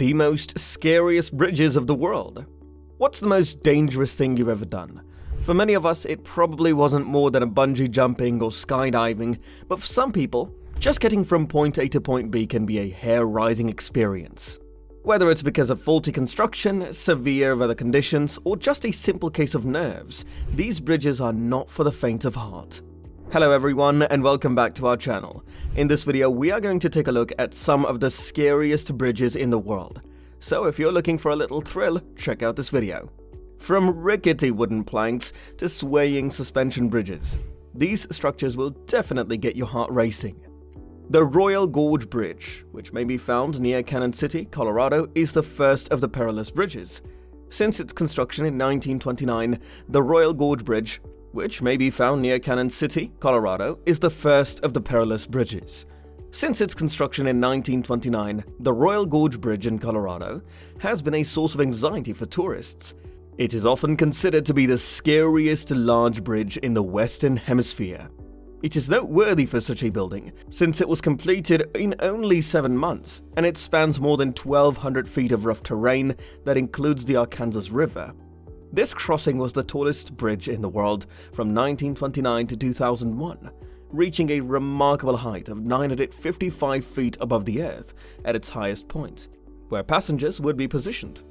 the most scariest bridges of the world. What's the most dangerous thing you've ever done? For many of us, it probably wasn't more than a bungee jumping or skydiving, but for some people, just getting from point A to point B can be a hair-raising experience. Whether it's because of faulty construction, severe weather conditions, or just a simple case of nerves, these bridges are not for the faint of heart. Hello everyone and welcome back to our channel. In this video, we are going to take a look at some of the scariest bridges in the world. So if you're looking for a little thrill, check out this video. From rickety wooden planks to swaying suspension bridges, these structures will definitely get your heart racing. The Royal Gorge Bridge, which may be found near Canyon City, Colorado, is the first of the perilous bridges. Since its construction in 1929, the Royal Gorge Bridge, which may be found near Canyon City, Colorado, is the first of the perilous bridges. Since its construction in 1929, the Royal Gorge Bridge in Colorado has been a source of anxiety for tourists. It is often considered to be the scariest large bridge in the Western Hemisphere. It is noteworthy for such a building, since it was completed in only 7 months, and it spans more than 1,200 feet of rough terrain that includes the Arkansas River. This crossing was the tallest bridge in the world from 1929 to 2001, reaching a remarkable height of 955 feet above the earth at its highest point, where passengers would be positioned.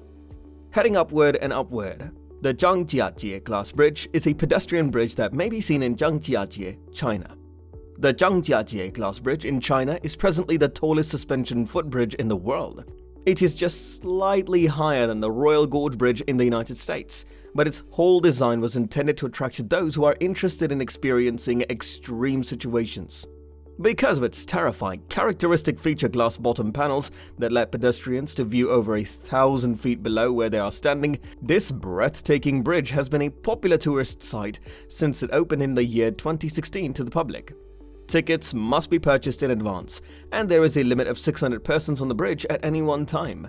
Heading upward and upward, the Zhangjiajie class bridge is a pedestrian bridge that may be seen in Zhangjiajie, China. The Zhangjiajie class bridge in China is presently the tallest suspension footbridge in the world. It is just slightly higher than the Royal Gorge Bridge in the United States, but its whole design was intended to attract those who are interested in experiencing extreme situations. Because of its terrifying, characteristic feature glass bottom panels that let pedestrians to view over 1,000 feet below where they are standing, this breathtaking bridge has been a popular tourist site since it opened in the year 2016 to the public. Tickets must be purchased in advance, and there is a limit of 600 persons on the bridge at any one time.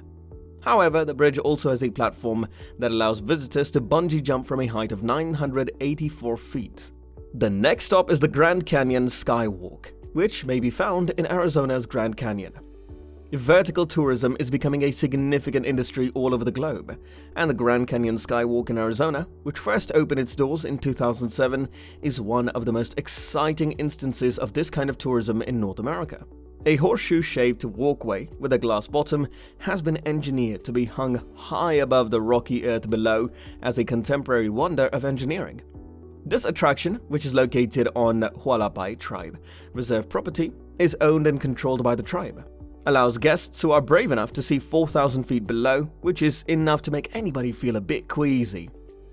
However, the bridge also has a platform that allows visitors to bungee jump from a height of 984 feet. The next stop is the Grand Canyon Skywalk, which may be found in Arizona's Grand Canyon. Vertical tourism is becoming a significant industry all over the globe, and the Grand Canyon Skywalk in Arizona, which first opened its doors in 2007, is one of the most exciting instances of this kind of tourism in North America. A horseshoe-shaped walkway with a glass bottom has been engineered to be hung high above the rocky earth below as a contemporary wonder of engineering. This attraction, which is located on Hualapai Tribe Reserve property, is owned and controlled by the tribe. Allows guests who are brave enough to see 4,000 feet below, which is enough to make anybody feel a bit queasy.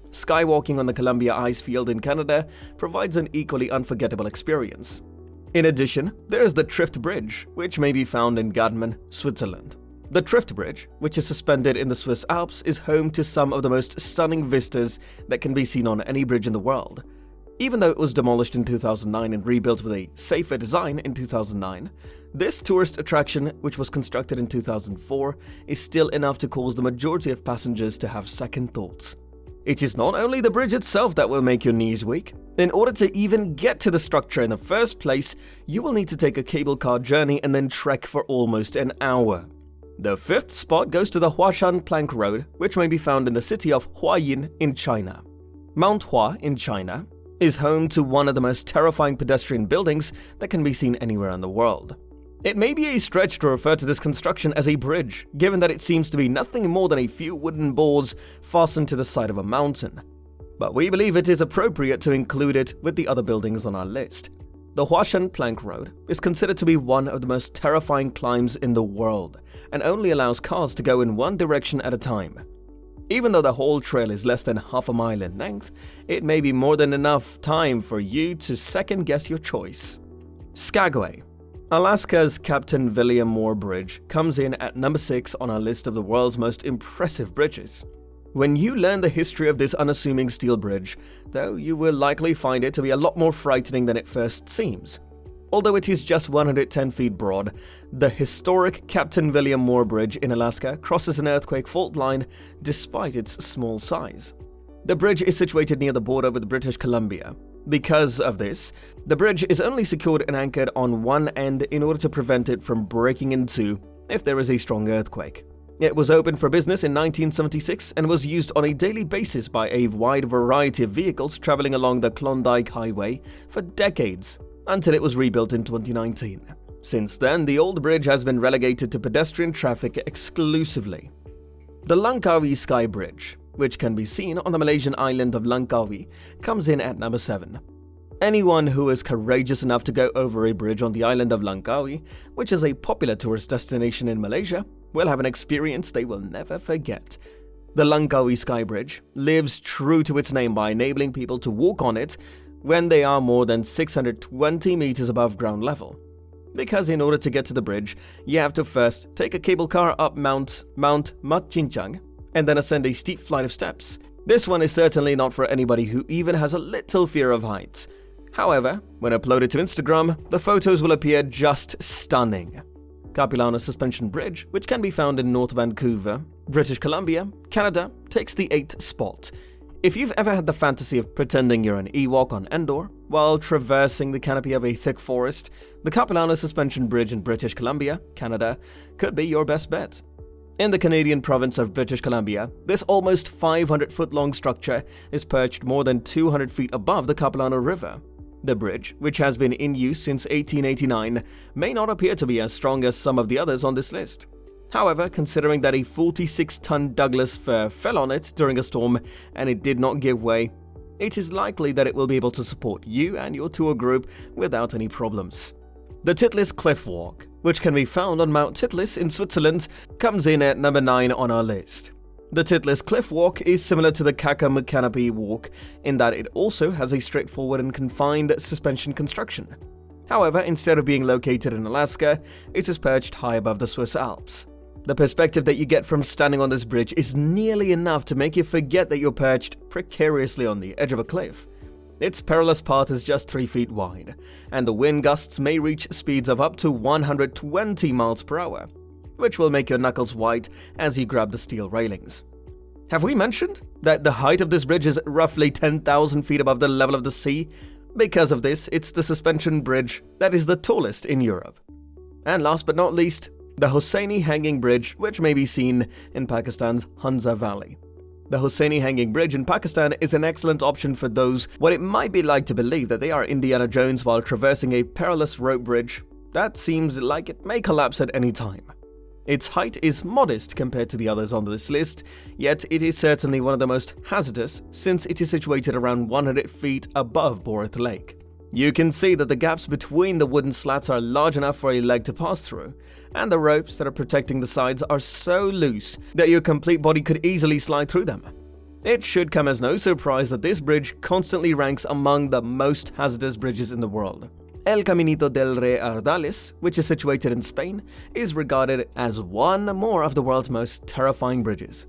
Skywalking on the Columbia Ice Field in Canada provides an equally unforgettable experience. In addition, there is the Thrift Bridge, which may be found in Gadmen, Switzerland. The Thrift Bridge, which is suspended in the Swiss Alps, is home to some of the most stunning vistas that can be seen on any bridge in the world. Even though it was demolished in 2009 and rebuilt with a safer design in 2009, this tourist attraction, which was constructed in 2004, is still enough to cause the majority of passengers to have second thoughts. It is not only the bridge itself that will make your knees weak. In order to even get to the structure in the first place, you will need to take a cable car journey and then trek for almost an hour. The fifth spot goes to the Huashan Plank Road, which may be found in the city of Huayin in China. Mount Hua in China is home to one of the most terrifying pedestrian buildings that can be seen anywhere in the world. It may be a stretch to refer to this construction as a bridge, given that it seems to be nothing more than a few wooden boards fastened to the side of a mountain. But we believe it is appropriate to include it with the other buildings on our list. The Huashan Plank Road is considered to be one of the most terrifying climbs in the world, and only allows cars to go in one direction at a time. Even though the whole trail is less than half a mile in length, it may be more than enough time for you to second-guess your choice. Skagway. Alaska's Captain William Moore Bridge comes in at number 6 on our list of the world's most impressive bridges. When you learn the history of this unassuming steel bridge, though, you will likely find it to be a lot more frightening than it first seems. Although it is just 110 feet broad, the historic Captain William Moore Bridge in Alaska crosses an earthquake fault line despite its small size. The bridge is situated near the border with British Columbia. Because of this, the bridge is only secured and anchored on one end in order to prevent it from breaking in two if there is a strong earthquake. It was opened for business in 1976 and was used on a daily basis by a wide variety of vehicles traveling along the Klondike Highway for decades, until it was rebuilt in 2019. Since then, the old bridge has been relegated to pedestrian traffic exclusively. The Langkawi Sky Bridge, which can be seen on the Malaysian island of Langkawi, comes in at number 7. Anyone who is courageous enough to go over a bridge on the island of Langkawi, which is a popular tourist destination in Malaysia, will have an experience they will never forget. The Langkawi Sky Bridge lives true to its name by enabling people to walk on it when they are more than 620 meters above ground level. Because in order to get to the bridge, you have to first take a cable car up Mount Matchincang and then ascend a steep flight of steps. This one is certainly not for anybody who even has a little fear of heights. However, when uploaded to Instagram, the photos will appear just stunning. Capilano Suspension Bridge, which can be found in North Vancouver, British Columbia, Canada, takes the 8th spot. If you've ever had the fantasy of pretending you're an Ewok on Endor while traversing the canopy of a thick forest, the Capilano Suspension Bridge in British Columbia, Canada, could be your best bet. In the Canadian province of British Columbia, this almost 500-foot-long structure is perched more than 200 feet above the Capilano River. The bridge, which has been in use since 1889, may not appear to be as strong as some of the others on this list. However, considering that a 46-ton Douglas fir fell on it during a storm and it did not give way, it is likely that it will be able to support you and your tour group without any problems. The Titlis Cliff Walk, which can be found on Mount Titlis in Switzerland, comes in at number 9 on our list. The Titlis Cliff Walk is similar to the Kakam Canopy Walk in that it also has a straightforward and confined suspension construction. However, instead of being located in Alaska, it is perched high above the Swiss Alps. The perspective that you get from standing on this bridge is nearly enough to make you forget that you're perched precariously on the edge of a cliff. Its perilous path is just 3 feet wide, and the wind gusts may reach speeds of up to 120 miles per hour, which will make your knuckles white as you grab the steel railings. Have we mentioned that the height of this bridge is roughly 10,000 feet above the level of the sea? Because of this, it's the suspension bridge that is the tallest in Europe. And last but not least, the Husseini Hanging Bridge, which may be seen in Pakistan's Hunza Valley. The Husseini Hanging Bridge in Pakistan is an excellent option for those what it might be like to believe that they are Indiana Jones while traversing a perilous rope bridge that seems like it may collapse at any time. Its height is modest compared to the others on this list, yet it is certainly one of the most hazardous since it is situated around 100 feet above Borth Lake. You can see that the gaps between the wooden slats are large enough for a leg to pass through, and the ropes that are protecting the sides are so loose that your complete body could easily slide through them. It should come as no surprise that this bridge constantly ranks among the most hazardous bridges in the world. El Caminito del Rey Ardales, which is situated in Spain, is regarded as one more of the world's most terrifying bridges.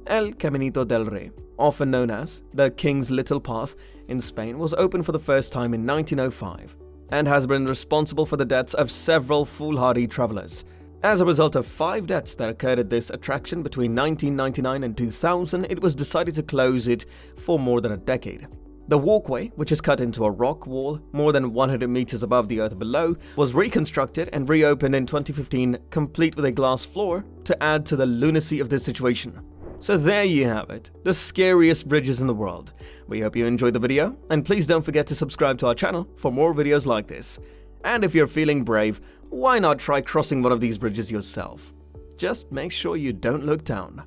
El Caminito del Rey, often known as the King's Little Path in Spain, was opened for the first time in 1905 and has been responsible for the deaths of several foolhardy travelers. As a result of 5 deaths that occurred at this attraction between 1999 and 2000, it was decided to close it for more than a decade. The walkway, which is cut into a rock wall more than 100 meters above the earth below, was reconstructed and reopened in 2015, complete with a glass floor to add to the lunacy of this situation. So there you have it, the scariest bridges in the world. We hope you enjoyed the video, and please don't forget to subscribe to our channel for more videos like this. And if you're feeling brave, why not try crossing one of these bridges yourself? Just make sure you don't look down.